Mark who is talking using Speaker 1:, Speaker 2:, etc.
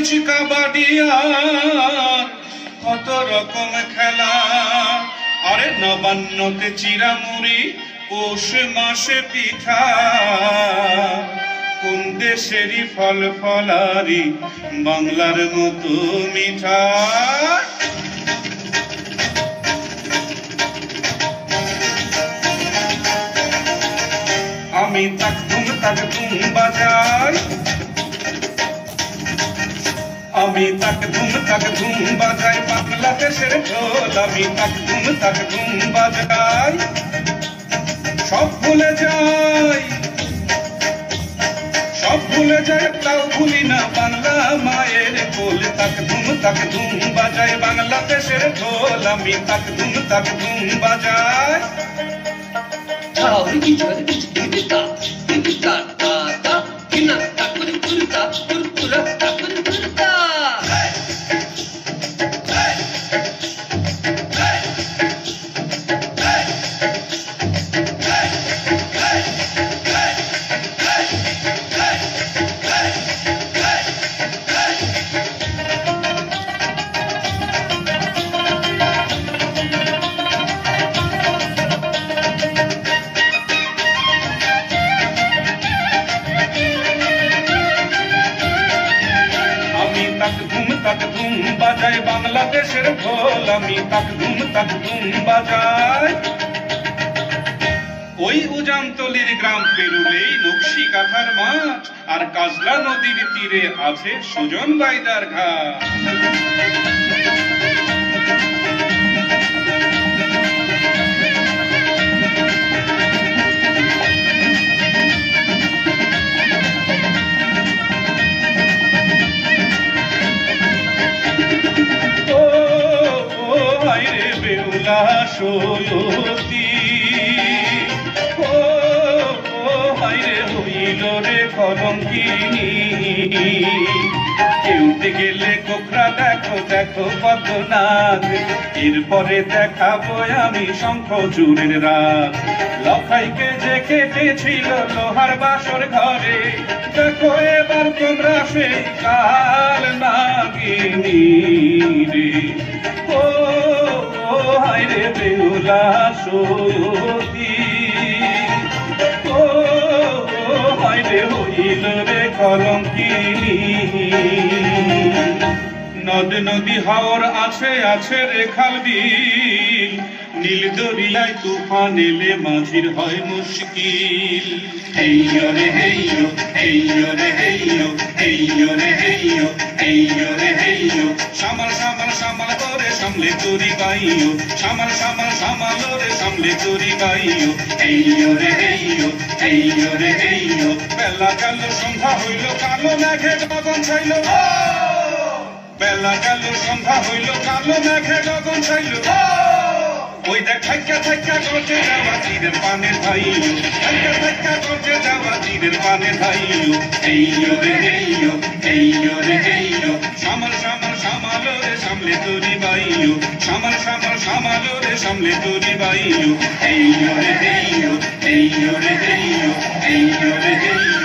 Speaker 1: পুচ কাবাডি আর কত রকম খেলা। আরে নবান্নতে চিরামুড়ি, পৌষ মাসে পিঠা, কোন দেশেরই ফল ফলারি বাংলার মতো মিঠা। আমি তাক ধুম বাজাই, আমি তাক ধুম বাজাই বাংলাদেশের ঢোল। আমি তাক ধুম বাজাই, সব ভুলে যাই, সব ভুলে যাই, তাও ভুলি না বাংলা মায়ের কোল। তাক ধুম বাজাই বাংলাদেশের ঢোল। আমি তাক ধুম বাজাই। তাক ধুম বাজাই বাংলাদেশের ঢোল। আমি তাক ধুম বাজাই। ওই উজানতলির গ্রাম পেরুলেই নকশি কাঁথার মাঠ, আর কাজলা নদীর তীরে আছে সুজন বাইদার ঘাট। সৈয়দী ও হায়রে হইল রে কলঙ্কিনী। কেউতে গেলে কোকড়া দেখো দেখো কত নাচ। এরপরে দেখাবো আমি শঙ্খ চূড়ের রাত। লখাইকে যে কেটেছিল লোহার বাসর ঘরে, দেখো এবার তোমরা সেই কাল নাগিনী রে। ও হায়রে বেহুলা সৈয়দী ও হায়রে হইল রে কলঙ্কিনী। নদ নদী হাওর আছে আছে রে খাল বিল, নীল দরিয়ায় তুফান এলে মাঝির হয় মুশকিল। হেইয়ো রে হেইয়ো, হেইয়ো রে হেইয়ো, হেইয়ো রে হেইয়ো, হেইয়ো রে হেইয়ো। সামাল সামাল সামাল করে সামলে তোরি গাইও, সামাল সামাল সামাল রে সামলে তোরি গাইও। হেইয়ো রে হেইয়ো, হেইয়ো রে হেইয়ো। বেলা গেল সন্ধ্যা হইল, কালো মেঘে গগন ছাইল। বেলা গেল সন্ধ্যা হইল, কালো মেঘে গগন ছাইল। ওই দেখ থাইকা থাইকা গজে যাওয়া তীরের পানে ধাইলো, থাইকা থাইকা গজে যাওয়া তীরের পানে ধাইলো। হেইয়ো রে হেইয়ো, হেইয়ো রে হেইয়ো। সামাল সামাল সামাল রে সামলে তোরি বাইও, সামাল সামাল সামাল রে সামলে তোরি বাইও। হেইয়ো রে হেইয়ো, হেইয়ো রে হেইয়ো, হেইয়ো রে হেইয়ো।